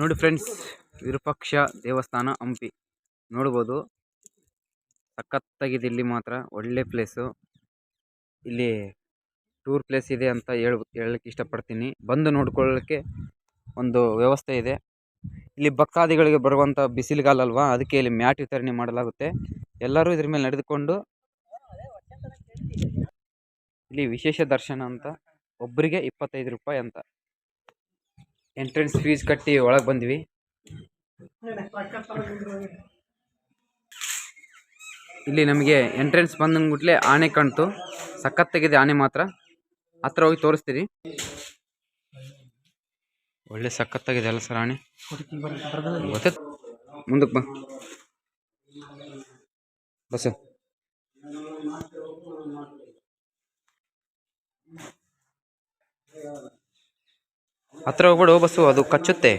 ನೋಡಿ ಫ್ರೆಂಡ್ಸ್, ವಿರೂಪಾಕ್ಷ ದೇವಸ್ಥಾನ ಹಂಪಿ ನೋಡ್ಬೋದು. ಸಖತ್ತಾಗಿದೆ. ಇಲ್ಲಿ ಮಾತ್ರ ಒಳ್ಳೆ ಪ್ಲೇಸು. ಇಲ್ಲಿ ಟೂರ್ ಪ್ಲೇಸ್ ಇದೆ ಅಂತ ಹೇಳಕ್ಕೆ ಇಷ್ಟಪಡ್ತೀನಿ. ಬಂದು ನೋಡ್ಕೊಳ್ಳೋಕ್ಕೆ ಒಂದು ವ್ಯವಸ್ಥೆ ಇದೆ. ಇಲ್ಲಿ ಭಕ್ತಾದಿಗಳಿಗೆ ಬರುವಂಥ ಬಿಸಿಲುಗಾಲ ಅಲ್ವಾ, ಅದಕ್ಕೆ ಇಲ್ಲಿ ಮ್ಯಾಟ್ ವಿತರಣೆ ಮಾಡಲಾಗುತ್ತೆ. ಎಲ್ಲರೂ ಇದ್ರ ಮೇಲೆ ನಡೆದುಕೊಂಡು ಇಲ್ಲಿ ವಿಶೇಷ ದರ್ಶನ ಅಂತ ಒಬ್ಬರಿಗೆ 25 ರೂಪಾಯಿ ಅಂತ ಎಂಟ್ರೆನ್ಸ್ ಫೀಸ್ ಕಟ್ಟಿ ಒಳಗೆ ಬಂದ್ವಿ. ಇಲ್ಲಿ ನಮಗೆ ಎಂಟ್ರೆನ್ಸ್ ಬಂದಂಗುಟ್ಲೆ ಆನೆ ಕಾಣ್ತು. ಸಖತ್ತಾಗಿದೆ ಆನೆ ಮಾತ್ರ. ಹತ್ರ ಹೋಗಿ ತೋರಿಸ್ತೀರಿ. ಒಳ್ಳೆ ಸಖತ್ತಾಗಿದೆ ಅಲ್ಲ ಸರ್ ಆನೆ. ಮುಂದಕ್ಕೆ ಬಸ್ ಹತ್ರ ಹೋಗ್ಬೇಡು ಬಸ್ಸು, ಅದು ಕಚ್ಚುತ್ತೆ.